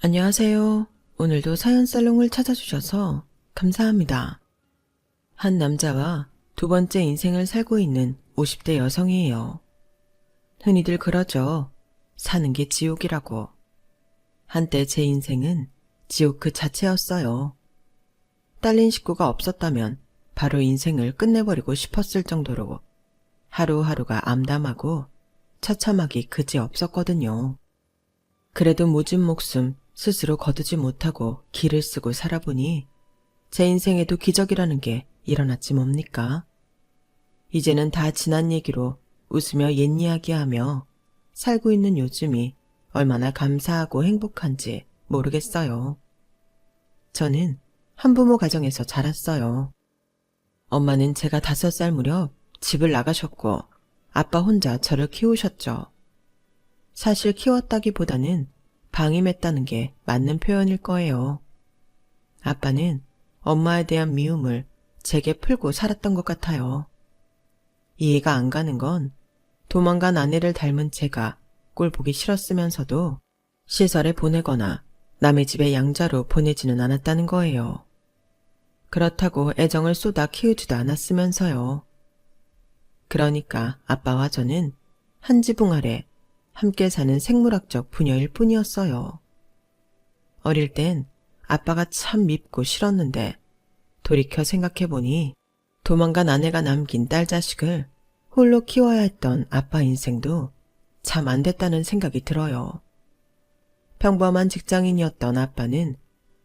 안녕하세요. 오늘도 사연 살롱을 찾아주셔서 감사합니다. 한 남자와 두 번째 인생을 살고 있는 50대 여성이에요. 흔히들 그러죠. 사는 게 지옥이라고. 한때 제 인생은 지옥 그 자체였어요. 딸린 식구가 없었다면 바로 인생을 끝내버리고 싶었을 정도로 하루하루가 암담하고 처참하기 그지없었거든요. 그래도 모진 목숨 스스로 거두지 못하고 기를 쓰고 살아보니 제 인생에도 기적이라는 게 일어났지 뭡니까? 이제는 다 지난 얘기로 웃으며 옛 이야기하며 살고 있는 요즘이 얼마나 감사하고 행복한지 모르겠어요. 저는 한부모 가정에서 자랐어요. 엄마는 제가 5살 무렵 집을 나가셨고 아빠 혼자 저를 키우셨죠. 사실 키웠다기보다는 방임했다는 게 맞는 표현일 거예요. 아빠는 엄마에 대한 미움을 제게 풀고 살았던 것 같아요. 이해가 안 가는 건 도망간 아내를 닮은 제가 꼴 보기 싫었으면서도 시설에 보내거나 남의 집에 양자로 보내지는 않았다는 거예요. 그렇다고 애정을 쏟아 키우지도 않았으면서요. 그러니까 아빠와 저는 한 지붕 아래 함께 사는 생물학적 부녀일 뿐이었어요. 어릴 땐 아빠가 참 밉고 싫었는데 돌이켜 생각해보니 도망간 아내가 남긴 딸 자식을 홀로 키워야 했던 아빠 인생도 참 안 됐다는 생각이 들어요. 평범한 직장인이었던 아빠는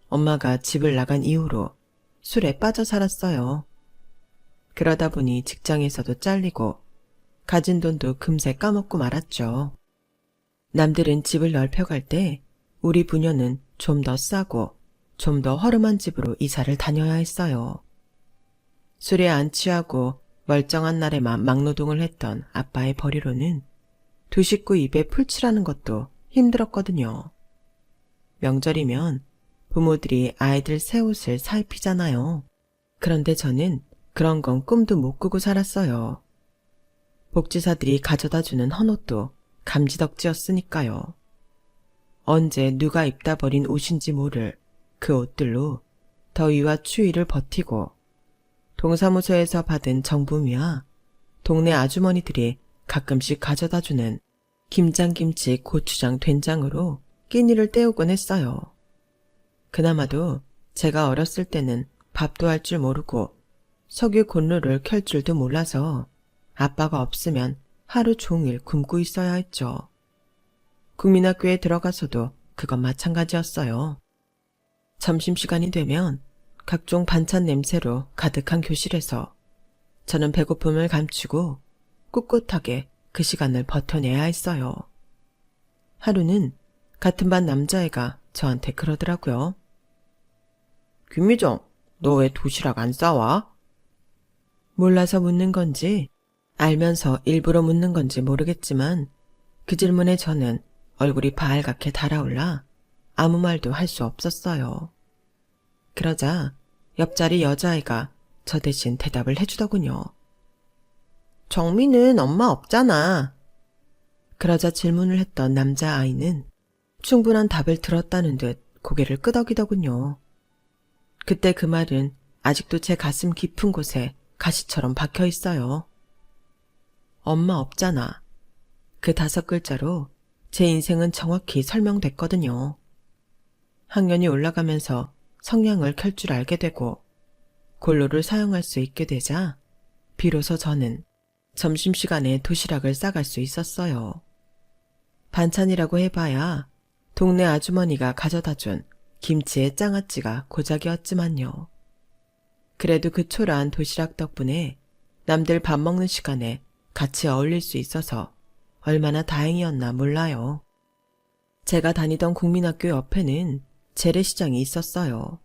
엄마가 집을 나간 이후로 술에 빠져 살았어요. 그러다 보니 직장에서도 잘리고 가진 돈도 금세 까먹고 말았죠. 남들은 집을 넓혀갈 때 우리 부녀는 좀 더 싸고 좀 더 허름한 집으로 이사를 다녀야 했어요. 술에 안 취하고 멀쩡한 날에만 막노동을 했던 아빠의 벌이로는 두 식구 입에 풀칠하는 것도 힘들었거든요. 명절이면 부모들이 아이들 새 옷을 사입히잖아요. 그런데 저는 그런 건 꿈도 못 꾸고 살았어요. 복지사들이 가져다주는 헌옷도 감지덕지였으니까요. 언제 누가 입다 버린 옷인지 모를 그 옷들로 더위와 추위를 버티고 동사무소에서 받은 정부미와 동네 아주머니들이 가끔씩 가져다주는 김장김치, 고추장, 된장으로 끼니를 때우곤 했어요. 그나마도 제가 어렸을 때는 밥도 할 줄 모르고 석유 곤로를 켤 줄도 몰라서 아빠가 없으면 하루 종일 굶고 있어야 했죠. 국민학교에 들어가서도 그건 마찬가지였어요. 점심시간이 되면 각종 반찬 냄새로 가득한 교실에서 저는 배고픔을 감추고 꿋꿋하게 그 시간을 버텨내야 했어요. 하루는 같은 반 남자애가 저한테 그러더라고요. 김미정, 너 왜 도시락 안 싸와? 몰라서 묻는 건지 알면서 일부러 묻는 건지 모르겠지만 그 질문에 저는 얼굴이 발갛게 달아올라 아무 말도 할 수 없었어요. 그러자 옆자리 여자아이가 저 대신 대답을 해주더군요. 정민은 엄마 없잖아. 그러자 질문을 했던 남자아이는 충분한 답을 들었다는 듯 고개를 끄덕이더군요. 그때 그 말은 아직도 제 가슴 깊은 곳에 가시처럼 박혀 있어요. 엄마 없잖아. 그 5글자로 제 인생은 정확히 설명됐거든요. 학년이 올라가면서 성냥을 켤 줄 알게 되고 골로를 사용할 수 있게 되자 비로소 저는 점심시간에 도시락을 싸갈 수 있었어요. 반찬이라고 해봐야 동네 아주머니가 가져다준 김치의 장아찌가 고작이었지만요. 그래도 그 초라한 도시락 덕분에 남들 밥 먹는 시간에 같이 어울릴 수 있어서 얼마나 다행이었나 몰라요. 제가 다니던 국민학교 옆에는 재래시장이 있었어요.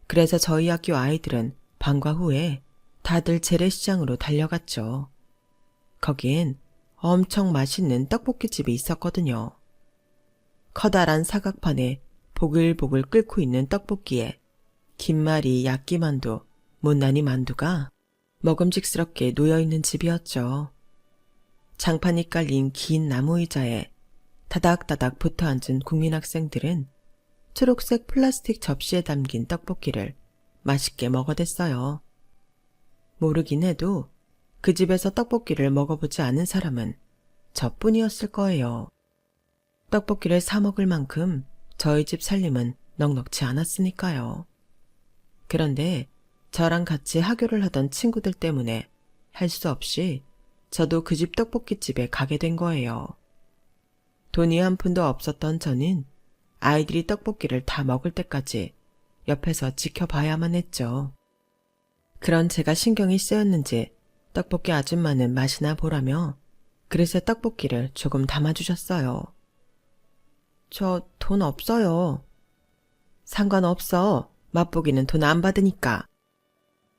그래서 저희 학교 아이들은 방과 후에 다들 재래시장으로 달려갔죠. 거기엔 엄청 맛있는 떡볶이집이 있었거든요. 커다란 사각판에 보글보글 끓고 있는 떡볶이에 김말이, 야끼만두, 못난이 만두가 먹음직스럽게 놓여있는 집이었죠. 장판이 깔린 긴 나무 의자에 다닥다닥 붙어앉은 국민학생들은 초록색 플라스틱 접시에 담긴 떡볶이를 맛있게 먹어댔어요. 모르긴 해도 그 집에서 떡볶이를 먹어보지 않은 사람은 저뿐이었을 거예요. 떡볶이를 사 먹을 만큼 저희 집 살림은 넉넉지 않았으니까요. 그런데 저랑 같이 하교를 하던 친구들 때문에 할 수 없이 저도 그 집 떡볶이집에 가게 된 거예요. 돈이 한 푼도 없었던 저는 아이들이 떡볶이를 다 먹을 때까지 옆에서 지켜봐야만 했죠. 그런 제가 신경이 쓰였는지 떡볶이 아줌마는 맛이나 보라며 그릇에 떡볶이를 조금 담아주셨어요. 저 돈 없어요. 상관없어. 맛보기는 돈 안 받으니까.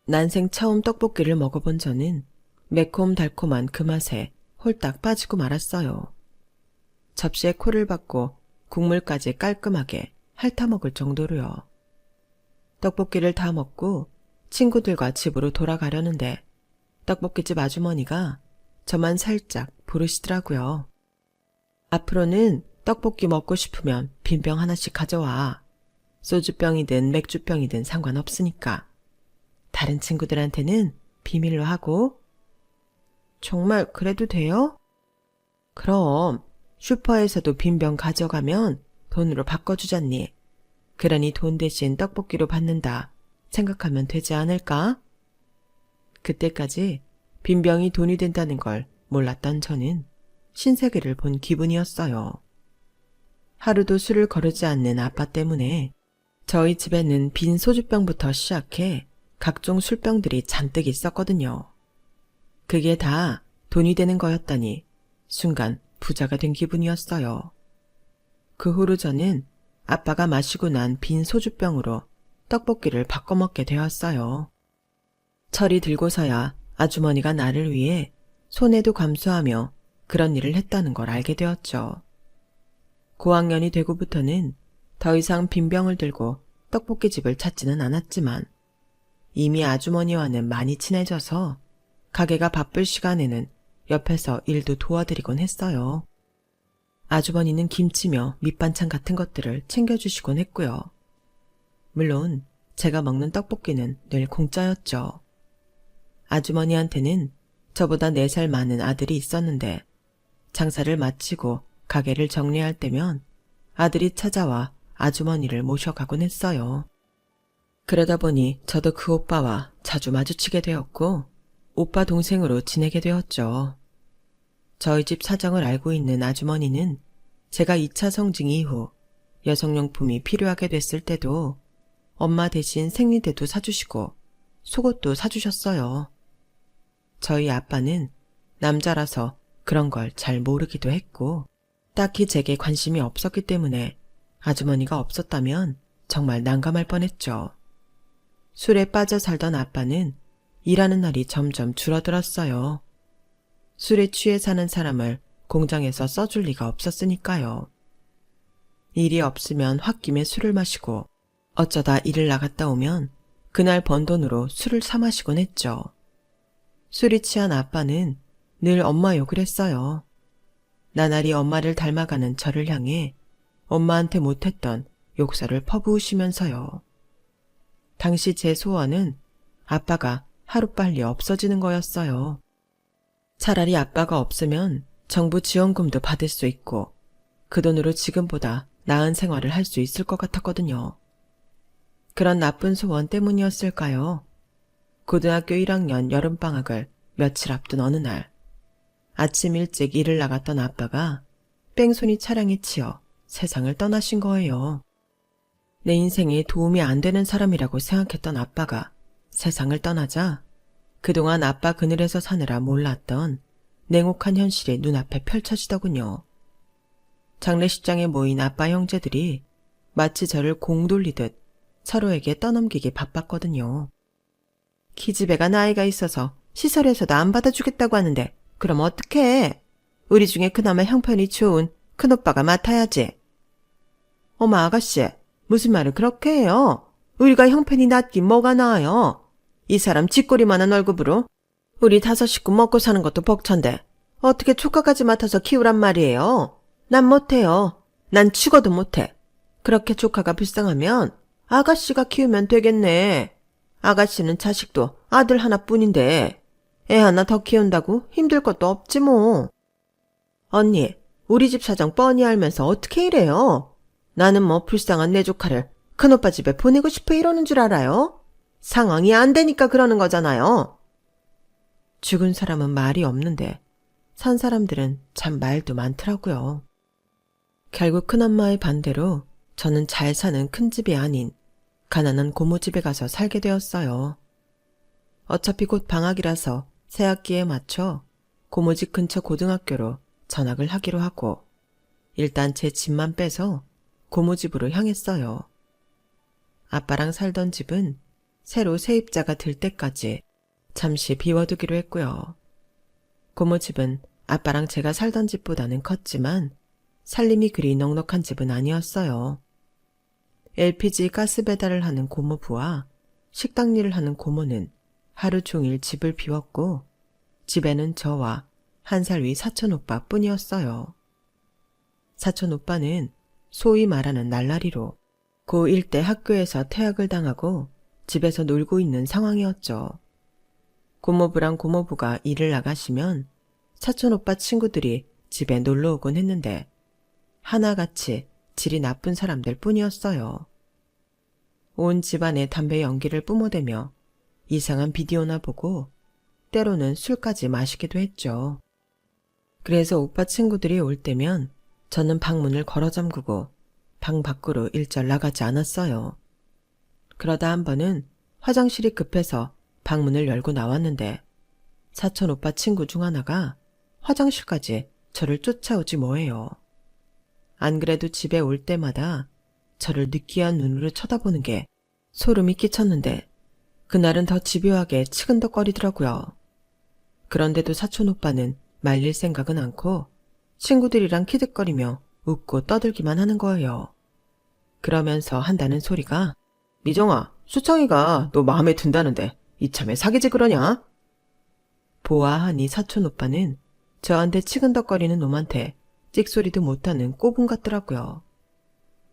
난생 처음 떡볶이를 먹어본 저는 매콤달콤한 그 맛에 홀딱 빠지고 말았어요. 접시에 코를 박고 국물까지 깔끔하게 핥아먹을 정도로요. 떡볶이를 다 먹고 친구들과 집으로 돌아가려는데 떡볶이집 아주머니가 저만 살짝 부르시더라고요. 앞으로는 떡볶이 먹고 싶으면 빈병 하나씩 가져와. 소주병이든 맥주병이든 상관없으니까. 다른 친구들한테는 비밀로 하고. 정말 그래도 돼요? 그럼 슈퍼에서도 빈병 가져가면 돈으로 바꿔주잖니. 그러니 돈 대신 떡볶이로 받는다 생각하면 되지 않을까? 그때까지 빈병이 돈이 된다는 걸 몰랐던 저는 신세계를 본 기분이었어요. 하루도 술을 거르지 않는 아빠 때문에 저희 집에는 빈 소주병부터 시작해 각종 술병들이 잔뜩 있었거든요. 그게 다 돈이 되는 거였다니 순간 부자가 된 기분이었어요. 그 후로 저는 아빠가 마시고 난 빈 소주병으로 떡볶이를 바꿔 먹게 되었어요. 철이 들고서야 아주머니가 나를 위해 손해도 감수하며 그런 일을 했다는 걸 알게 되었죠. 고학년이 되고부터는 더 이상 빈병을 들고 떡볶이집을 찾지는 않았지만 이미 아주머니와는 많이 친해져서 가게가 바쁠 시간에는 옆에서 일도 도와드리곤 했어요. 아주머니는 김치며 밑반찬 같은 것들을 챙겨주시곤 했고요. 물론 제가 먹는 떡볶이는 늘 공짜였죠. 아주머니한테는 저보다 4살 많은 아들이 있었는데 장사를 마치고 가게를 정리할 때면 아들이 찾아와 아주머니를 모셔가곤 했어요. 그러다 보니 저도 그 오빠와 자주 마주치게 되었고 오빠 동생으로 지내게 되었죠. 저희 집 사정을 알고 있는 아주머니는 제가 2차 성징 이후 여성용품이 필요하게 됐을 때도 엄마 대신 생리대도 사주시고 속옷도 사주셨어요. 저희 아빠는 남자라서 그런 걸 잘 모르기도 했고 딱히 제게 관심이 없었기 때문에 아주머니가 없었다면 정말 난감할 뻔했죠. 술에 빠져 살던 아빠는 일하는 날이 점점 줄어들었어요. 술에 취해 사는 사람을 공장에서 써줄 리가 없었으니까요. 일이 없으면 홧김에 술을 마시고 어쩌다 일을 나갔다 오면 그날 번 돈으로 술을 사 마시곤 했죠. 술이 취한 아빠는 늘 엄마 욕을 했어요. 나날이 엄마를 닮아가는 저를 향해 엄마한테 못했던 욕설을 퍼부으시면서요. 당시 제 소원은 아빠가 하루빨리 없어지는 거였어요. 차라리 아빠가 없으면 정부 지원금도 받을 수 있고 그 돈으로 지금보다 나은 생활을 할 수 있을 것 같았거든요. 그런 나쁜 소원 때문이었을까요? 고등학교 1학년 여름방학을 며칠 앞둔 어느 날 아침 일찍 일을 나갔던 아빠가 뺑소니 차량에 치여 세상을 떠나신 거예요. 내 인생에 도움이 안 되는 사람이라고 생각했던 아빠가 세상을 떠나자 그동안 아빠 그늘에서 사느라 몰랐던 냉혹한 현실이 눈앞에 펼쳐지더군요. 장례식장에 모인 아빠 형제들이 마치 저를 공 돌리듯 서로에게 떠넘기기 바빴거든요. 기집애가 나이가 있어서 시설에서도 안 받아주겠다고 하는데 그럼 어떡해? 우리 중에 그나마 형편이 좋은 큰오빠가 맡아야지. 어머 아가씨, 무슨 말을 그렇게 해요? 우리가 형편이 낮긴 뭐가 나아요? 이 사람 쥐꼬리만한 월급으로 우리 5 식구 먹고 사는 것도 벅찬데 어떻게 조카까지 맡아서 키우란 말이에요? 난 못해요. 난 죽어도 못해. 그렇게 조카가 불쌍하면 아가씨가 키우면 되겠네. 아가씨는 자식도 아들 하나뿐인데 애 하나 더 키운다고 힘들 것도 없지 뭐. 언니, 우리 집 사정 뻔히 알면서 어떻게 이래요? 나는 뭐 불쌍한 내 조카를 큰오빠 집에 보내고 싶어 이러는 줄 알아요? 상황이 안 되니까 그러는 거잖아요. 죽은 사람은 말이 없는데 산 사람들은 참 말도 많더라고요. 결국 큰엄마의 반대로 저는 잘 사는 큰 집이 아닌 가난한 고모 집에 가서 살게 되었어요. 어차피 곧 방학이라서 새학기에 맞춰 고모 집 근처 고등학교로 전학을 하기로 하고 일단 제 집만 빼서 고모 집으로 향했어요. 아빠랑 살던 집은 새로 세입자가 들 때까지 잠시 비워두기로 했고요. 고모 집은 아빠랑 제가 살던 집보다는 컸지만 살림이 그리 넉넉한 집은 아니었어요. LPG 가스 배달을 하는 고모부와 식당 일을 하는 고모는 하루 종일 집을 비웠고 집에는 저와 1살 위 사촌 오빠 뿐이었어요. 사촌 오빠는 소위 말하는 날라리로 고1 때 학교에서 퇴학을 당하고 집에서 놀고 있는 상황이었죠. 고모부랑 고모부가 일을 나가시면 사촌 오빠 친구들이 집에 놀러 오곤 했는데 하나같이 질이 나쁜 사람들 뿐이었어요. 온 집안에 담배 연기를 뿜어대며 이상한 비디오나 보고 때로는 술까지 마시기도 했죠. 그래서 오빠 친구들이 올 때면 저는 방문을 걸어 잠그고 방 밖으로 일절 나가지 않았어요. 그러다 한 번은 화장실이 급해서 방문을 열고 나왔는데 사촌 오빠 친구 중 하나가 화장실까지 저를 쫓아오지 뭐예요. 안 그래도 집에 올 때마다 저를 느끼한 눈으로 쳐다보는 게 소름이 끼쳤는데 그날은 더 집요하게 치근덕거리더라고요. 그런데도 사촌 오빠는 말릴 생각은 않고 친구들이랑 키득거리며 웃고 떠들기만 하는 거예요. 그러면서 한다는 소리가 미정아, 수창이가 너 마음에 든다는데 이참에 사귀지 그러냐? 보아하니 사촌 오빠는 저한테 치근덕거리는 놈한테 찍소리도 못하는 꼬분 같더라고요.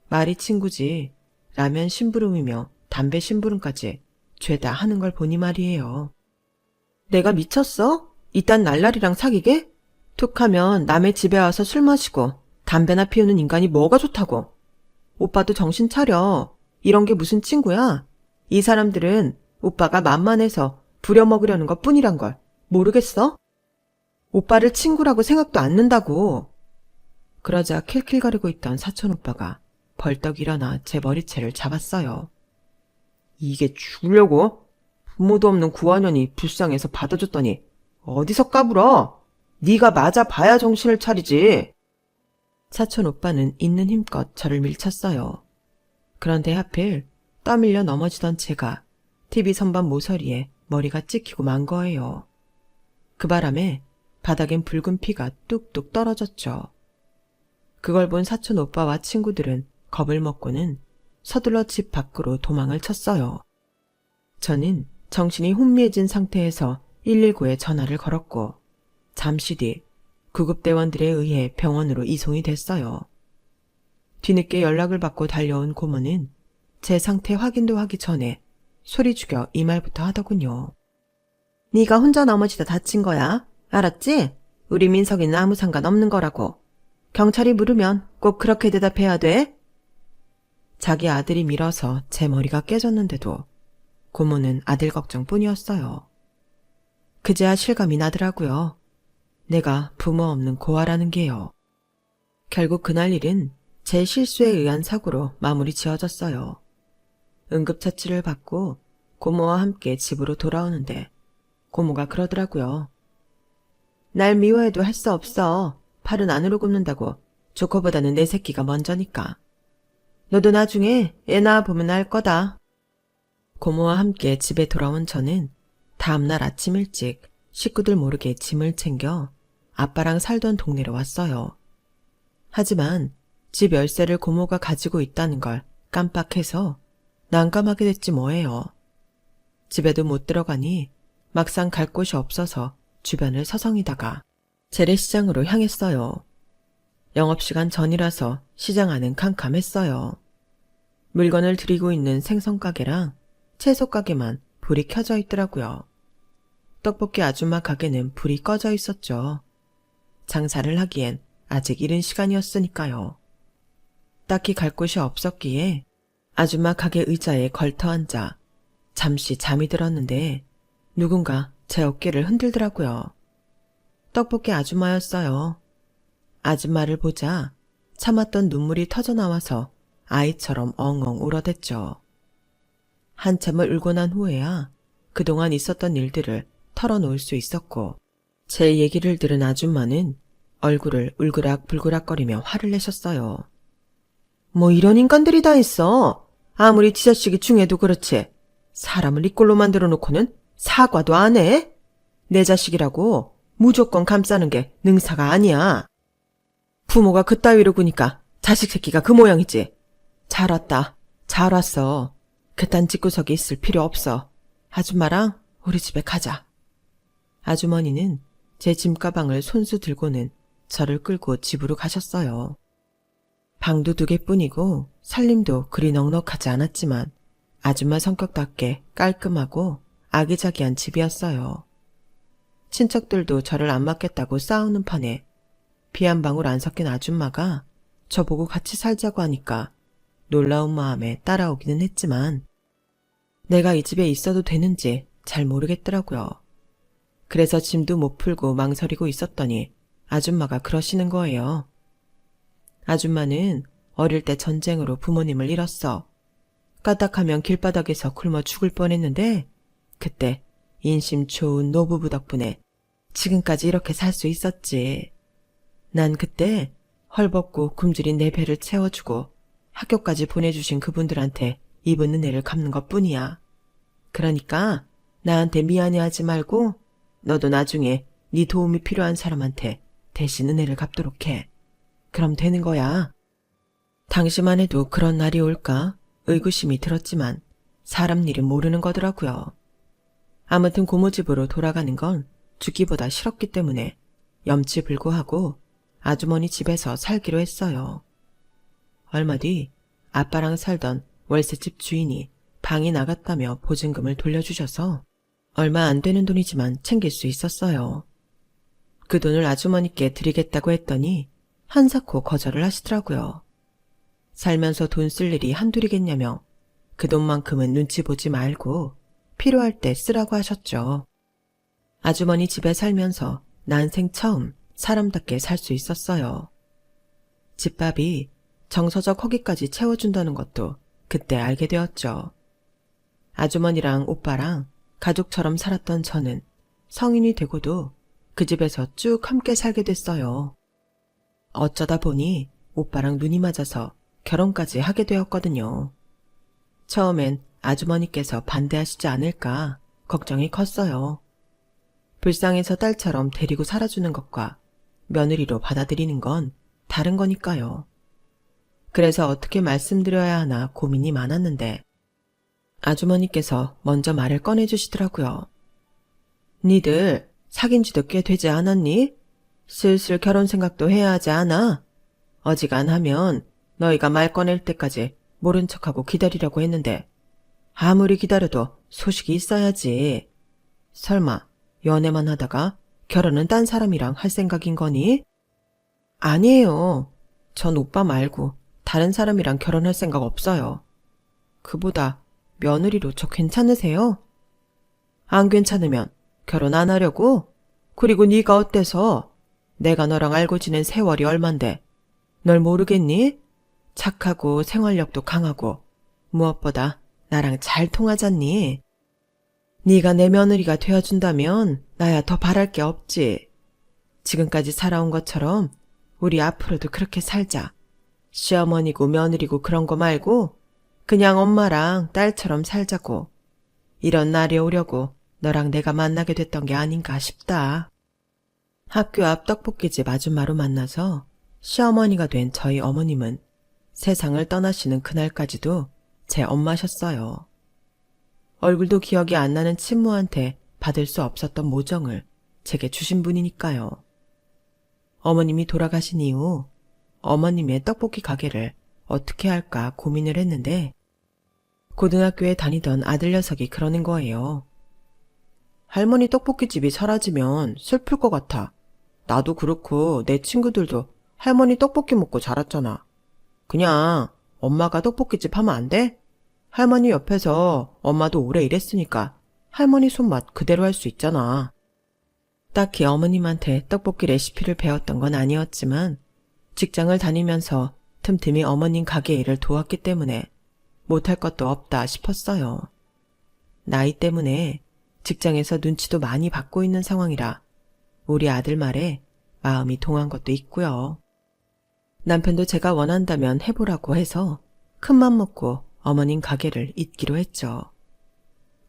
말이 친구지 라면 심부름이며 담배 심부름까지 죄다 하는 걸 보니 말이에요. 내가 미쳤어? 이딴 날라리랑 사귀게? 툭하면 남의 집에 와서 술 마시고 담배나 피우는 인간이 뭐가 좋다고. 오빠도 정신 차려. 이런 게 무슨 친구야? 이 사람들은 오빠가 만만해서 부려먹으려는 것 뿐이란 걸 모르겠어? 오빠를 친구라고 생각도 않는다고. 그러자 킬킬거리고 있던 사촌 오빠가 벌떡 일어나 제 머리채를 잡았어요. 이게 죽으려고? 부모도 없는 구하년이 불쌍해서 받아줬더니 어디서 까불어? 네가 맞아 봐야 정신을 차리지. 사촌 오빠는 있는 힘껏 저를 밀쳤어요. 그런데 하필 떠밀려 넘어지던 제가 TV 선반 모서리에 머리가 찍히고 만 거예요. 그 바람에 바닥엔 붉은 피가 뚝뚝 떨어졌죠. 그걸 본 사촌 오빠와 친구들은 겁을 먹고는 서둘러 집 밖으로 도망을 쳤어요. 저는 정신이 혼미해진 상태에서 119에 전화를 걸었고 잠시 뒤 구급대원들에 의해 병원으로 이송이 됐어요. 뒤늦게 연락을 받고 달려온 고모는 제 상태 확인도 하기 전에 소리 죽여 이 말부터 하더군요. 네가 혼자 넘어지다 다친 거야. 알았지? 우리 민석이는 아무 상관없는 거라고. 경찰이 물으면 꼭 그렇게 대답해야 돼. 자기 아들이 밀어서 제 머리가 깨졌는데도 고모는 아들 걱정뿐이었어요. 그제야 실감이 나더라고요. 내가 부모 없는 고아라는 게요. 결국 그날 일은 제 실수에 의한 사고로 마무리 지어졌어요. 응급처치를 받고 고모와 함께 집으로 돌아오는데 고모가 그러더라고요. 날 미워해도 할 수 없어. 팔은 안으로 굽는다고. 조커보다는 내 새끼가 먼저니까. 너도 나중에 애 낳아보면 알 거다. 고모와 함께 집에 돌아온 저는 다음날 아침 일찍 식구들 모르게 짐을 챙겨 아빠랑 살던 동네로 왔어요. 하지만 집 열쇠를 고모가 가지고 있다는 걸 깜빡해서 난감하게 됐지 뭐예요. 집에도 못 들어가니 막상 갈 곳이 없어서 주변을 서성이다가 재래시장으로 향했어요. 영업시간 전이라서 시장 안은 캄캄했어요. 물건을 드리고 있는 생선가게랑 채소가게만 불이 켜져 있더라고요. 떡볶이 아줌마 가게는 불이 꺼져 있었죠. 장사를 하기엔 아직 이른 시간이었으니까요. 딱히 갈 곳이 없었기에 아줌마 가게 의자에 걸터 앉아 잠시 잠이 들었는데 누군가 제 어깨를 흔들더라고요. 떡볶이 아줌마였어요. 아줌마를 보자 참았던 눈물이 터져나와서 아이처럼 엉엉 울어댔죠. 한참을 울고 난 후에야 그동안 있었던 일들을 털어놓을 수 있었고 제 얘기를 들은 아줌마는 얼굴을 울그락불그락거리며 화를 내셨어요. 뭐 이런 인간들이 다 있어. 아무리 지 자식이 중해도 그렇지. 사람을 이 꼴로 만들어 놓고는 사과도 안 해? 내 자식이라고 무조건 감싸는 게 능사가 아니야. 부모가 그따위로 구니까 자식 새끼가 그 모양이지. 잘 왔다. 잘 왔어. 그딴 집구석에 있을 필요 없어. 아줌마랑 우리 집에 가자. 아주머니는 제 짐가방을 손수 들고는 저를 끌고 집으로 가셨어요. 방도 2개뿐이고 살림도 그리 넉넉하지 않았지만 아줌마 성격답게 깔끔하고 아기자기한 집이었어요. 친척들도 저를 안 맞겠다고 싸우는 판에 피 한 방울 안 섞인 아줌마가 저보고 같이 살자고 하니까 놀라운 마음에 따라오기는 했지만 내가 이 집에 있어도 되는지 잘 모르겠더라고요. 그래서 짐도 못 풀고 망설이고 있었더니 아줌마가 그러시는 거예요. 아줌마는 어릴 때 전쟁으로 부모님을 잃었어. 까딱하면 길바닥에서 굶어 죽을 뻔했는데 그때 인심 좋은 노부부 덕분에 지금까지 이렇게 살 수 있었지. 난 그때 헐벗고 굶주린 내 배를 채워주고 학교까지 보내주신 그분들한테 입은 은혜를 갚는 것뿐이야. 그러니까 나한테 미안해하지 말고 너도 나중에 네 도움이 필요한 사람한테 대신 은혜를 갚도록 해. 그럼 되는 거야. 당시만 해도 그런 날이 올까 의구심이 들었지만 사람 일은 모르는 거더라고요. 아무튼 고모집으로 돌아가는 건 죽기보다 싫었기 때문에 염치불구하고 아주머니 집에서 살기로 했어요. 얼마 뒤 아빠랑 살던 월세집 주인이 방이 나갔다며 보증금을 돌려주셔서 얼마 안 되는 돈이지만 챙길 수 있었어요. 그 돈을 아주머니께 드리겠다고 했더니 한사코 거절을 하시더라고요. 살면서 돈 쓸 일이 한둘이겠냐며 그 돈만큼은 눈치 보지 말고 필요할 때 쓰라고 하셨죠. 아주머니 집에 살면서 난생 처음 사람답게 살 수 있었어요. 집밥이 정서적 허기까지 채워준다는 것도 그때 알게 되었죠. 아주머니랑 오빠랑 가족처럼 살았던 저는 성인이 되고도 그 집에서 쭉 함께 살게 됐어요. 어쩌다 보니 오빠랑 눈이 맞아서 결혼까지 하게 되었거든요. 처음엔 아주머니께서 반대하시지 않을까 걱정이 컸어요. 불쌍해서 딸처럼 데리고 살아주는 것과 며느리로 받아들이는 건 다른 거니까요. 그래서 어떻게 말씀드려야 하나 고민이 많았는데 아주머니께서 먼저 말을 꺼내주시더라고요. 니들 사귄 지도 꽤 되지 않았니? 슬슬 결혼 생각도 해야 하지 않아? 어지간하면 너희가 말 꺼낼 때까지 모른 척하고 기다리려고 했는데 아무리 기다려도 소식이 있어야지. 설마 연애만 하다가 결혼은 딴 사람이랑 할 생각인 거니? 아니에요. 전 오빠 말고 다른 사람이랑 결혼할 생각 없어요. 그보다 며느리로 저 괜찮으세요? 안 괜찮으면 결혼 안 하려고? 그리고 네가 어때서? 내가 너랑 알고 지낸 세월이 얼만데 널 모르겠니? 착하고 생활력도 강하고 무엇보다 나랑 잘 통하잖니? 네가 내 며느리가 되어준다면 나야 더 바랄 게 없지. 지금까지 살아온 것처럼 우리 앞으로도 그렇게 살자. 시어머니고 며느리고 그런 거 말고 그냥 엄마랑 딸처럼 살자고. 이런 날이 오려고 너랑 내가 만나게 됐던 게 아닌가 싶다. 학교 앞 떡볶이집 아줌마로 만나서 시어머니가 된 저희 어머님은 세상을 떠나시는 그날까지도 제 엄마셨어요. 얼굴도 기억이 안 나는 친모한테 받을 수 없었던 모정을 제게 주신 분이니까요. 어머님이 돌아가신 이후 어머님의 떡볶이 가게를 어떻게 할까 고민을 했는데 고등학교에 다니던 아들 녀석이 그러는 거예요. 할머니 떡볶이집이 사라지면 슬플 것 같아. 나도 그렇고 내 친구들도 할머니 떡볶이 먹고 자랐잖아. 그냥 엄마가 떡볶이집 하면 안 돼? 할머니 옆에서 엄마도 오래 일했으니까 할머니 손맛 그대로 할 수 있잖아. 딱히 어머님한테 떡볶이 레시피를 배웠던 건 아니었지만 직장을 다니면서 틈틈이 어머님 가게 일을 도왔기 때문에 못할 것도 없다 싶었어요. 나이 때문에 직장에서 눈치도 많이 받고 있는 상황이라 우리 아들 말에 마음이 동한 것도 있고요. 남편도 제가 원한다면 해보라고 해서 큰맘 먹고 어머님 가게를 잇기로 했죠.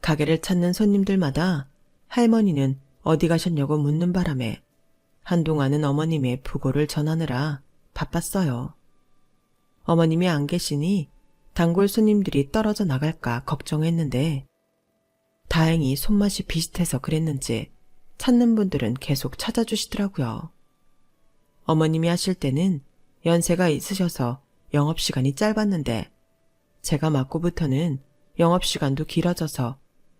가게를 찾는 손님들마다 할머니는 어디 가셨냐고 묻는 바람에 한동안은 어머님의 부고를 전하느라 바빴어요. 어머님이 안 계시니 단골 손님들이 떨어져 나갈까 걱정했는데 다행히 손맛이 비슷해서 그랬는지 찾는 분들은 계속 찾아주시더라고요. 어머님이 하실 때는 연세가 있으셔서 영업시간이 짧았는데 제가 맡고부터는 영업시간도 길어져서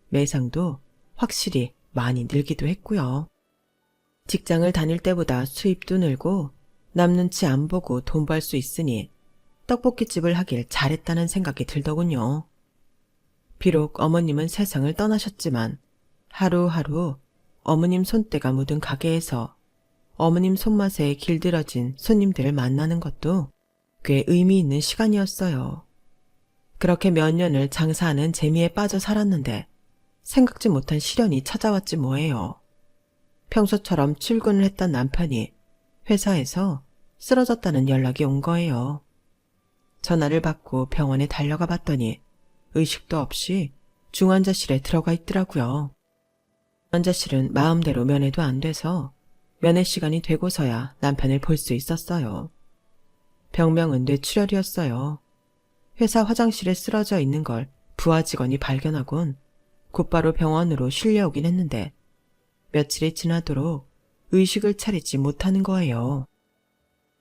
매상도 확실히 많이 늘기도 했고요. 직장을 다닐 때보다 수입도 늘고 남 눈치 안 보고 돈 벌 수 있으니 떡볶이집을 하길 잘했다는 생각이 들더군요. 비록 어머님은 세상을 떠나셨지만 하루하루 어머님 손때가 묻은 가게에서 어머님 손맛에 길들여진 손님들을 만나는 것도 꽤 의미 있는 시간이었어요. 그렇게 몇 년을 장사하는 재미에 빠져 살았는데 생각지 못한 시련이 찾아왔지 뭐예요. 평소처럼 출근을 했던 남편이 회사에서 쓰러졌다는 연락이 온 거예요. 전화를 받고 병원에 달려가 봤더니 의식도 없이 중환자실에 들어가 있더라고요. 환자실은 마음대로 면회도 안 돼서 면회 시간이 되고서야 남편을 볼 수 있었어요. 병명은 뇌출혈이었어요. 회사 화장실에 쓰러져 있는 걸 부하 직원이 발견하곤 곧바로 병원으로 실려오긴 했는데 며칠이 지나도록 의식을 차리지 못하는 거예요.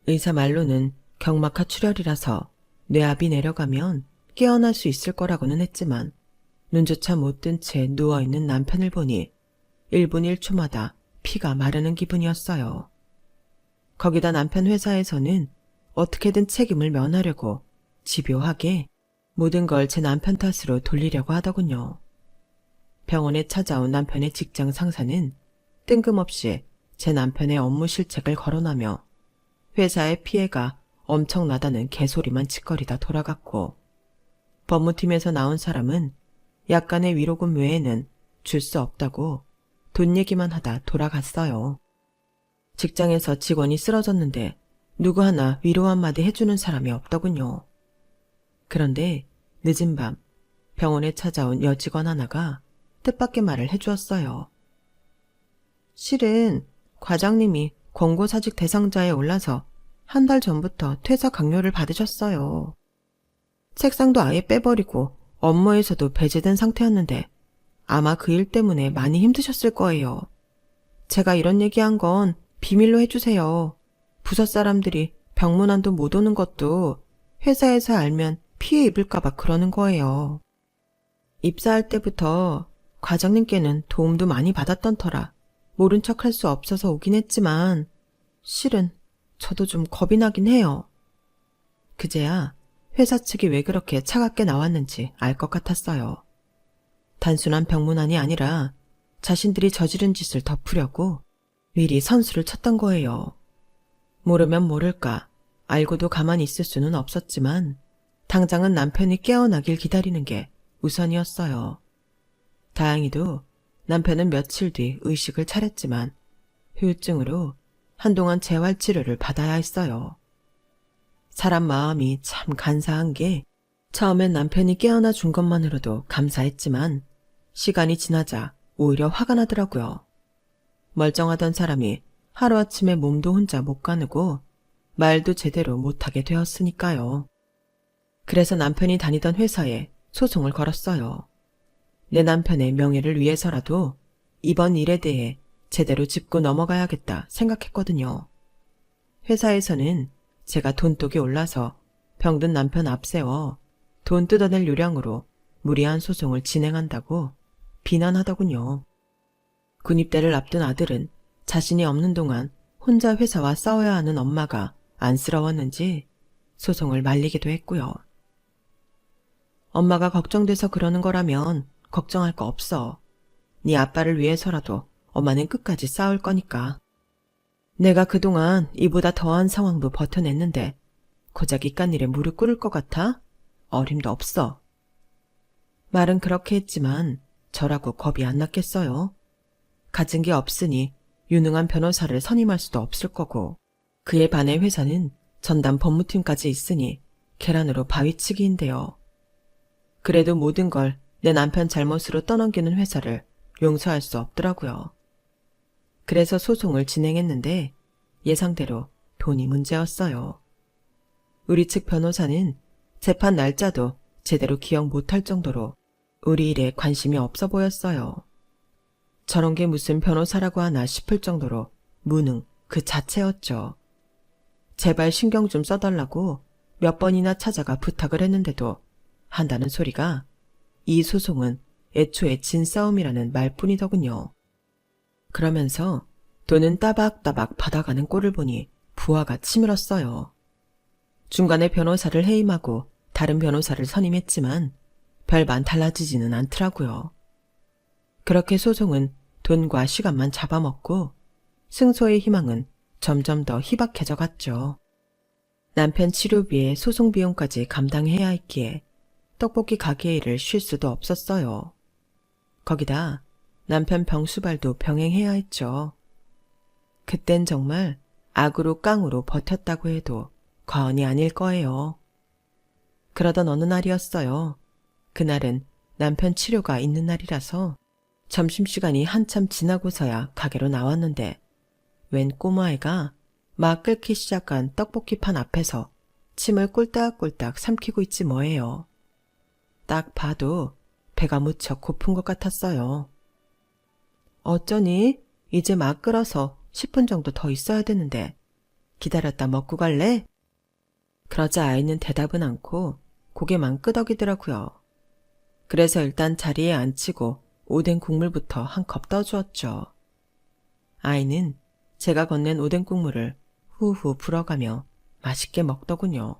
의사 말로는 경막하 출혈이라서 뇌압이 내려가면 깨어날 수 있을 거라고는 했지만 눈조차 못 뜬 채 누워있는 남편을 보니 1분 1초마다 피가 마르는 기분이었어요. 거기다 남편 회사에서는 어떻게든 책임을 면하려고 집요하게 모든 걸 제 남편 탓으로 돌리려고 하더군요. 병원에 찾아온 남편의 직장 상사는 뜬금없이 제 남편의 업무 실책을 거론하며 회사의 피해가 엄청나다는 개소리만 짓거리다 돌아갔고 법무팀에서 나온 사람은 약간의 위로금 외에는 줄 수 없다고 돈 얘기만 하다 돌아갔어요. 직장에서 직원이 쓰러졌는데 누구 하나 위로 한마디 해주는 사람이 없더군요. 그런데 늦은 밤 병원에 찾아온 여직원 하나가 뜻밖의 말을 해주었어요. 실은 과장님이 권고사직 대상자에 올라서 한 달 전부터 퇴사 강요를 받으셨어요. 책상도 아예 빼버리고 업무에서도 배제된 상태였는데 아마 그 일 때문에 많이 힘드셨을 거예요. 제가 이런 얘기한 건 비밀로 해주세요. 부서 사람들이 병문안도 못 오는 것도 회사에서 알면 피해 입을까봐 그러는 거예요. 입사할 때부터 과장님께는 도움도 많이 받았던 터라 모른 척 할 수 없어서 오긴 했지만 실은 저도 좀 겁이 나긴 해요. 그제야 회사 측이 왜 그렇게 차갑게 나왔는지 알 것 같았어요. 단순한 병문안이 아니라 자신들이 저지른 짓을 덮으려고 미리 선수를 쳤던 거예요. 모르면 모를까 알고도 가만히 있을 수는 없었지만 당장은 남편이 깨어나길 기다리는 게 우선이었어요. 다행히도 남편은 며칠 뒤 의식을 차렸지만 후유증으로 한동안 재활치료를 받아야 했어요. 사람 마음이 참 간사한 게 처음엔 남편이 깨어나 준 것만으로도 감사했지만 시간이 지나자 오히려 화가 나더라고요. 멀쩡하던 사람이 하루아침에 몸도 혼자 못 가누고 말도 제대로 못하게 되었으니까요. 그래서 남편이 다니던 회사에 소송을 걸었어요. 내 남편의 명예를 위해서라도 이번 일에 대해 제대로 짚고 넘어가야겠다 생각했거든요. 회사에서는 제가 돈독이 올라서 병든 남편 앞세워 돈 뜯어낼 요량으로 무리한 소송을 진행한다고 비난하더군요. 군입대를 앞둔 아들은 자신이 없는 동안 혼자 회사와 싸워야 하는 엄마가 안쓰러웠는지 소송을 말리기도 했고요. 엄마가 걱정돼서 그러는 거라면 걱정할 거 없어. 네 아빠를 위해서라도 엄마는 끝까지 싸울 거니까. 내가 그동안 이보다 더한 상황도 버텨냈는데 고작 이깟 일에 무릎 꿇을 것 같아? 어림도 없어. 말은 그렇게 했지만 저라고 겁이 안 났겠어요. 가진 게 없으니 유능한 변호사를 선임할 수도 없을 거고, 그에 반해 회사는 전담 법무팀까지 있으니 계란으로 바위치기인데요. 그래도 모든 걸 내 남편 잘못으로 떠넘기는 회사를 용서할 수 없더라고요. 그래서 소송을 진행했는데 예상대로 돈이 문제였어요. 우리 측 변호사는 재판 날짜도 제대로 기억 못할 정도로 우리 일에 관심이 없어 보였어요. 저런 게 무슨 변호사라고 하나 싶을 정도로 무능 그 자체였죠. 제발 신경 좀 써달라고 몇 번이나 찾아가 부탁을 했는데도 한다는 소리가 이 소송은 애초에 진 싸움이라는 말뿐이더군요. 그러면서 돈은 따박따박 받아가는 꼴을 보니 부하가 치밀었어요. 중간에 변호사를 해임하고 다른 변호사를 선임했지만 별반 달라지지는 않더라고요. 그렇게 소송은 돈과 시간만 잡아먹고 승소의 희망은 점점 더 희박해져 갔죠. 남편 치료비에 소송 비용까지 감당해야 했기에 떡볶이 가게 일을 쉴 수도 없었어요. 거기다 남편 병수발도 병행해야 했죠. 그땐 정말 악으로 깡으로 버텼다고 해도 과언이 아닐 거예요. 그러던 어느 날이었어요. 그날은 남편 치료가 있는 날이라서 점심시간이 한참 지나고서야 가게로 나왔는데 웬 꼬마애가 막 끓기 시작한 떡볶이판 앞에서 침을 꿀딱꿀딱 삼키고 있지 뭐예요. 딱 봐도 배가 무척 고픈 것 같았어요. 어쩌니? 이제 막 끓어서 10분 정도 더 있어야 되는데 기다렸다 먹고 갈래? 그러자 아이는 대답은 않고 고개만 끄덕이더라고요. 그래서 일단 자리에 앉히고 오뎅 국물부터 한 컵 떠주었죠. 아이는 제가 건넨 오뎅 국물을 후후 불어가며 맛있게 먹더군요.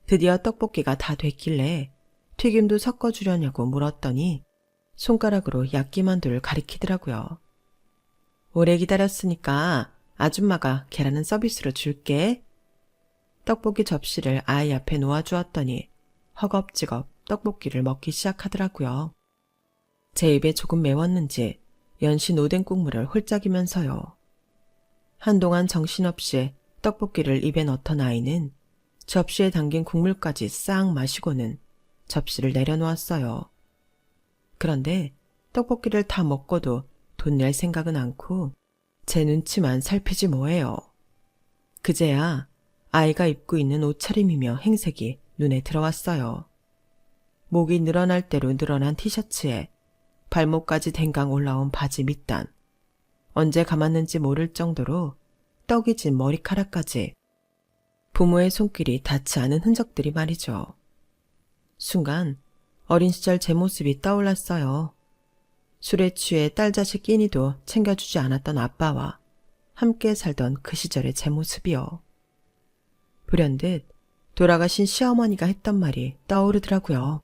드디어 떡볶이가 다 됐길래 튀김도 섞어주려냐고 물었더니 손가락으로 야끼만두를 가리키더라고요. 오래 기다렸으니까 아줌마가 계란은 서비스로 줄게. 떡볶이 접시를 아이 앞에 놓아주었더니 허겁지겁 떡볶이를 먹기 시작하더라고요. 제 입에 조금 매웠는지 연신 오뎅 국물을 홀짝이면서요. 한동안 정신없이 떡볶이를 입에 넣던 아이는 접시에 담긴 국물까지 싹 마시고는 접시를 내려놓았어요. 그런데 떡볶이를 다 먹고도 돈 낼 생각은 않고 제 눈치만 살피지 뭐예요. 그제야 아이가 입고 있는 옷차림이며 행색이 눈에 들어왔어요. 목이 늘어날 대로 늘어난 티셔츠에 발목까지 댕강 올라온 바지 밑단, 언제 감았는지 모를 정도로 떡이 진 머리카락까지 부모의 손길이 닿지 않은 흔적들이 말이죠. 순간 어린 시절 제 모습이 떠올랐어요. 술에 취해 딸 자식 끼니도 챙겨주지 않았던 아빠와 함께 살던 그 시절의 제 모습이요. 불현듯 돌아가신 시어머니가 했던 말이 떠오르더라고요.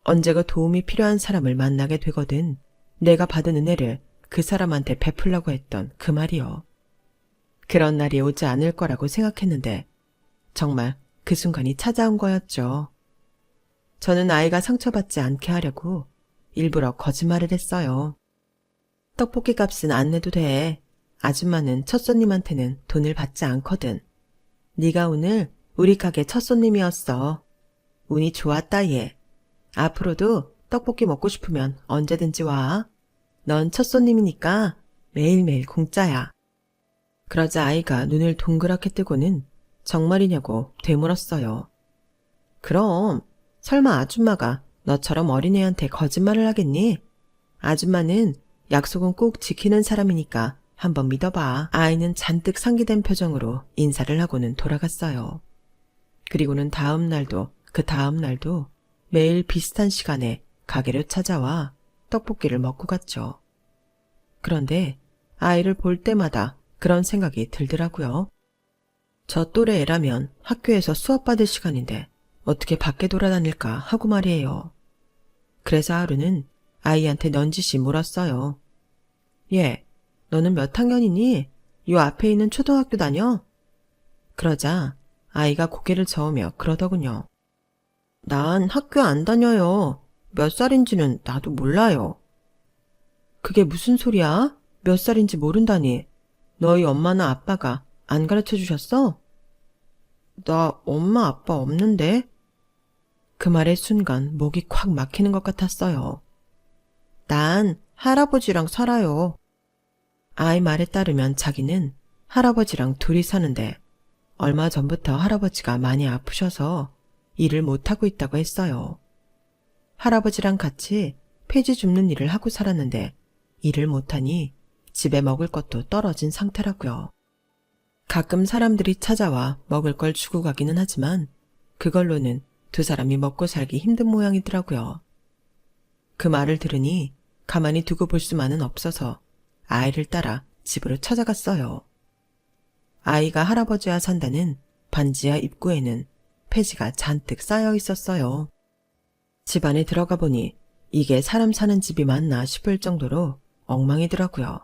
언제가 도움이 필요한 사람을 만나게 되거든 내가 받은 은혜를 그 사람한테 베풀려고 했던 그 말이요. 그런 날이 오지 않을 거라고 생각했는데 정말 그 순간이 찾아온 거였죠. 저는 아이가 상처받지 않게 하려고 일부러 거짓말을 했어요. 떡볶이 값은 안 내도 돼. 아줌마는 첫 손님한테는 돈을 받지 않거든. 네가 오늘 우리 가게 첫 손님이었어. 운이 좋았다 얘. 앞으로도 떡볶이 먹고 싶으면 언제든지 와. 넌 첫 손님이니까 매일매일 공짜야. 그러자 아이가 눈을 동그랗게 뜨고는 정말이냐고 되물었어요. 그럼 설마 아줌마가 너처럼 어린애한테 거짓말을 하겠니? 아줌마는 약속은 꼭 지키는 사람이니까 한번 믿어봐. 아이는 잔뜩 상기된 표정으로 인사를 하고는 돌아갔어요. 그리고는 다음 날도 그 다음 날도 매일 비슷한 시간에 가게로 찾아와 떡볶이를 먹고 갔죠. 그런데 아이를 볼 때마다 그런 생각이 들더라고요. 저 또래 애라면 학교에서 수업받을 시간인데 어떻게 밖에 돌아다닐까 하고 말이에요. 그래서 하루는 아이한테 넌지시 물었어요. 얘, 너는 몇 학년이니? 요 앞에 있는 초등학교 다녀? 그러자 아이가 고개를 저으며 그러더군요. 난 학교 안 다녀요. 몇 살인지는 나도 몰라요. 그게 무슨 소리야? 몇 살인지 모른다니. 너희 엄마나 아빠가 안 가르쳐 주셨어? 나 엄마 아빠 없는데? 그 말의 순간 목이 콱 막히는 것 같았어요. 난 할아버지랑 살아요. 아이 말에 따르면 자기는 할아버지랑 둘이 사는데 얼마 전부터 할아버지가 많이 아프셔서 일을 못하고 있다고 했어요. 할아버지랑 같이 폐지 줍는 일을 하고 살았는데 일을 못하니 집에 먹을 것도 떨어진 상태라고요. 가끔 사람들이 찾아와 먹을 걸 주고 가기는 하지만 그걸로는 두 사람이 먹고 살기 힘든 모양이더라고요. 그 말을 들으니 가만히 두고 볼 수만은 없어서 아이를 따라 집으로 찾아갔어요. 아이가 할아버지와 산다는 반지하 입구에는 폐지가 잔뜩 쌓여 있었어요. 집 안에 들어가 보니 이게 사람 사는 집이 맞나 싶을 정도로 엉망이더라고요.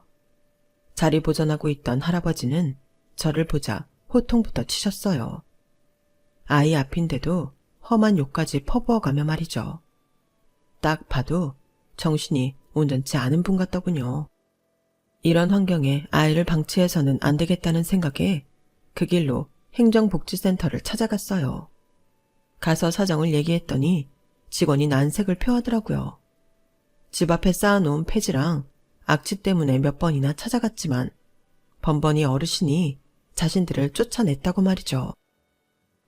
자리 보전하고 있던 할아버지는 저를 보자 호통부터 치셨어요. 아이 앞인데도 험한 욕까지 퍼부어가며 말이죠. 딱 봐도 정신이 온전치 않은 분 같더군요. 이런 환경에 아이를 방치해서는 안 되겠다는 생각에 그 길로 행정복지센터를 찾아갔어요. 가서 사정을 얘기했더니 직원이 난색을 표하더라고요. 집 앞에 쌓아놓은 폐지랑 악취 때문에 몇 번이나 찾아갔지만 번번이 어르신이 자신들을 쫓아냈다고 말이죠.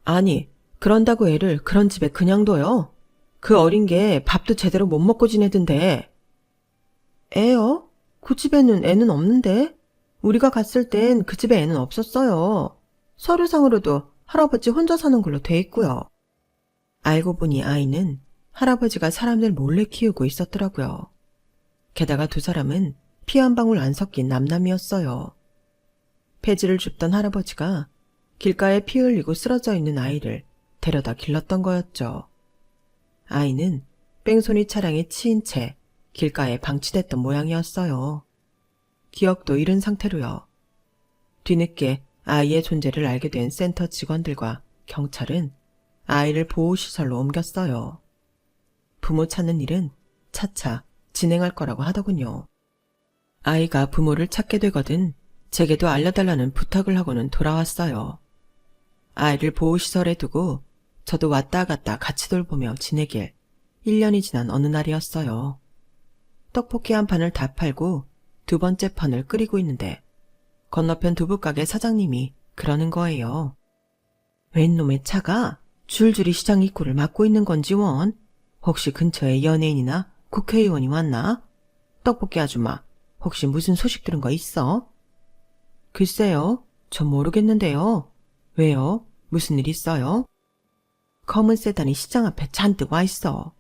아니, 그런다고 애를 그런 집에 그냥 둬요? 그 어린 게 밥도 제대로 못 먹고 지내던데. 애요? 그 집에는 애는 없는데? 우리가 갔을 땐 그 집에 애는 없었어요. 서류상으로도 할아버지 혼자 사는 걸로 돼 있고요. 알고 보니 아이는 할아버지가 사람들 몰래 키우고 있었더라고요. 게다가 두 사람은 피 한 방울 안 섞인 남남이었어요. 폐지를 줍던 할아버지가 길가에 피 흘리고 쓰러져 있는 아이를 데려다 길렀던 거였죠. 아이는 뺑소니 차량에 치인 채 길가에 방치됐던 모양이었어요. 기억도 잃은 상태로요. 뒤늦게 아이의 존재를 알게 된 센터 직원들과 경찰은 아이를 보호시설로 옮겼어요. 부모 찾는 일은 차차 진행할 거라고 하더군요. 아이가 부모를 찾게 되거든 제게도 알려달라는 부탁을 하고는 돌아왔어요. 아이를 보호시설에 두고 저도 왔다 갔다 같이 돌보며 지내길 1년이 지난 어느 날이었어요. 떡볶이 한 판을 다 팔고 두 번째 판을 끓이고 있는데 건너편 두부가게 사장님이 그러는 거예요. 웬 놈의 차가 줄줄이 시장 입구를 막고 있는 건지 원? 혹시 근처에 연예인이나 국회의원이 왔나? 떡볶이 아줌마, 혹시 무슨 소식 들은 거 있어? 글쎄요, 전 모르겠는데요. 왜요? 무슨 일 있어요? 검은 세단이 시장 앞에 잔뜩 와 있어.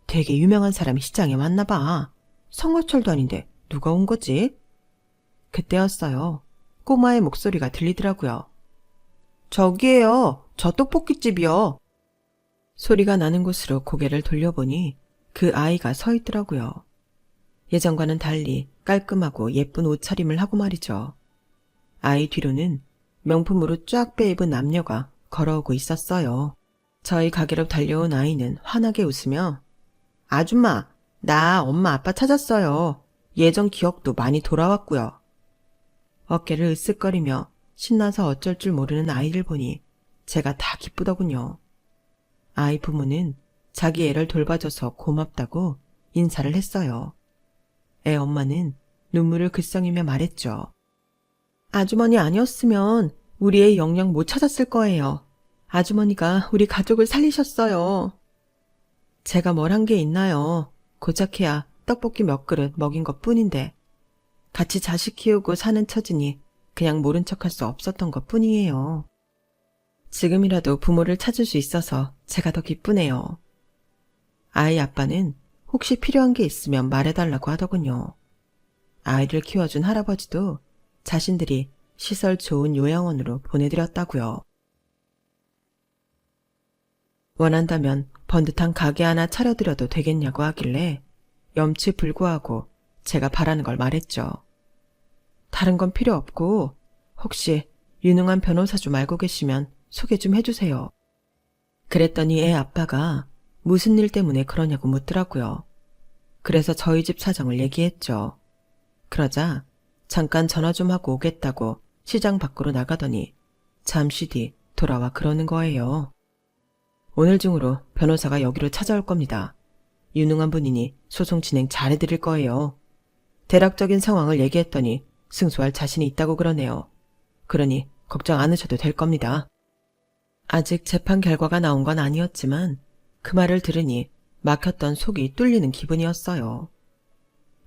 되게 유명한 사람이 시장에 왔나 봐. 성화철도 아닌데 누가 온 거지? 그때였어요. 꼬마의 목소리가 들리더라고요. 저기에요. 저 떡볶이집이요. 소리가 나는 곳으로 고개를 돌려보니 그 아이가 서 있더라고요. 예전과는 달리 깔끔하고 예쁜 옷차림을 하고 말이죠. 아이 뒤로는 명품으로 쫙 빼입은 남녀가 걸어오고 있었어요. 저희 가게로 달려온 아이는 환하게 웃으며 아줌마, 나 엄마 아빠 찾았어요. 예전 기억도 많이 돌아왔고요. 어깨를 으쓱거리며 신나서 어쩔 줄 모르는 아이를 보니 제가 다 기쁘더군요. 아이 부모는 자기 애를 돌봐줘서 고맙다고 인사를 했어요. 애 엄마는 눈물을 글썽이며 말했죠. 아주머니 아니었으면 우리 애 영영 못 찾았을 거예요. 아주머니가 우리 가족을 살리셨어요. 제가 뭘 한 게 있나요? 고작해야 떡볶이 몇 그릇 먹인 것 뿐인데 같이 자식 키우고 사는 처지니 그냥 모른 척할 수 없었던 것 뿐이에요. 지금이라도 부모를 찾을 수 있어서 제가 더 기쁘네요. 아이 아빠는 혹시 필요한 게 있으면 말해달라고 하더군요. 아이를 키워준 할아버지도 자신들이 시설 좋은 요양원으로 보내드렸다고요. 원한다면 번듯한 가게 하나 차려드려도 되겠냐고 하길래 염치불구하고 제가 바라는 걸 말했죠. 다른 건 필요 없고 혹시 유능한 변호사 좀 알고 계시면 소개 좀 해주세요. 그랬더니 애 아빠가 무슨 일 때문에 그러냐고 묻더라고요. 그래서 저희 집 사정을 얘기했죠. 그러자 잠깐 전화 좀 하고 오겠다고 시장 밖으로 나가더니 잠시 뒤 돌아와 그러는 거예요. 오늘 중으로 변호사가 여기로 찾아올 겁니다. 유능한 분이니 소송 진행 잘해드릴 거예요. 대략적인 상황을 얘기했더니 승소할 자신이 있다고 그러네요. 그러니 걱정 안 하셔도 될 겁니다. 아직 재판 결과가 나온 건 아니었지만 그 말을 들으니 막혔던 속이 뚫리는 기분이었어요.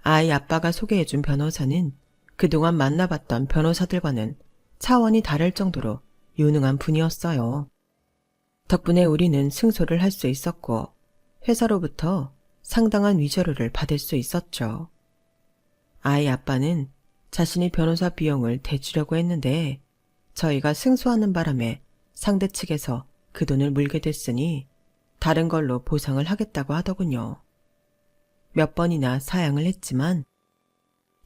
아이 아빠가 소개해준 변호사는 그동안 만나봤던 변호사들과는 차원이 다를 정도로 유능한 분이었어요. 덕분에 우리는 승소를 할 수 있었고 회사로부터 상당한 위자료를 받을 수 있었죠. 아이 아빠는 자신이 변호사 비용을 대주려고 했는데 저희가 승소하는 바람에 상대 측에서 그 돈을 물게 됐으니 다른 걸로 보상을 하겠다고 하더군요. 몇 번이나 사양을 했지만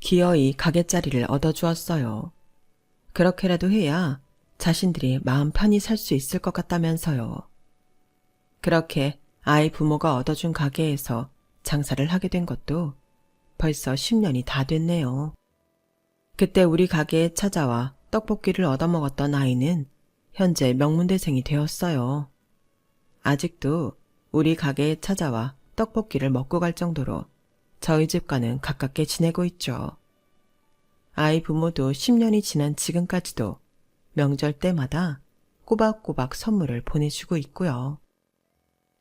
기어이 가게자리를 얻어주었어요. 그렇게라도 해야 자신들이 마음 편히 살 수 있을 것 같다면서요. 그렇게 아이 부모가 얻어준 가게에서 장사를 하게 된 것도 벌써 10년이 다 됐네요. 그때 우리 가게에 찾아와 떡볶이를 얻어먹었던 아이는 현재 명문대생이 되었어요. 아직도 우리 가게에 찾아와 떡볶이를 먹고 갈 정도로 저희 집과는 가깝게 지내고 있죠. 아이 부모도 10년이 지난 지금까지도 명절 때마다 꼬박꼬박 선물을 보내주고 있고요.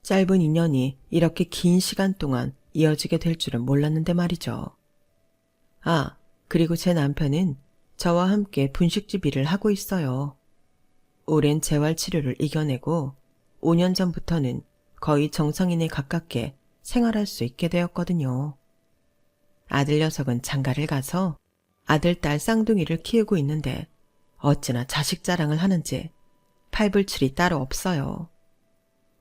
짧은 인연이 이렇게 긴 시간 동안 이어지게 될 줄은 몰랐는데 말이죠. 아, 그리고 제 남편은 저와 함께 분식집 일을 하고 있어요. 오랜 재활치료를 이겨내고 5년 전부터는 거의 정상인에 가깝게 생활할 수 있게 되었거든요. 아들 녀석은 장가를 가서 아들, 딸 쌍둥이를 키우고 있는데 어찌나 자식 자랑을 하는지 팔불출이 따로 없어요.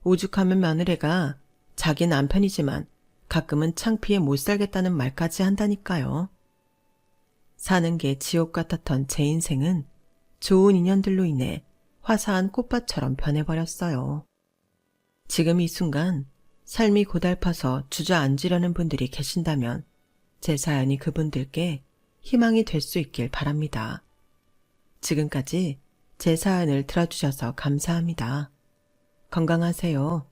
오죽하면 며느리가 자기 남편이지만 가끔은 창피해 못 살겠다는 말까지 한다니까요. 사는 게 지옥 같았던 제 인생은 좋은 인연들로 인해 화사한 꽃밭처럼 변해버렸어요. 지금 이 순간 삶이 고달파서 주저앉으려는 분들이 계신다면 제 사연이 그분들께 희망이 될 수 있길 바랍니다. 지금까지 제 사연을 들어주셔서 감사합니다. 건강하세요.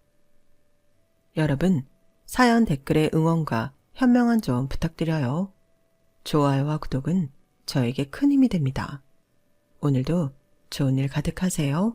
여러분, 사연 댓글에 응원과 현명한 조언 부탁드려요. 좋아요와 구독은 저에게 큰 힘이 됩니다. 오늘도 좋은 일 가득하세요.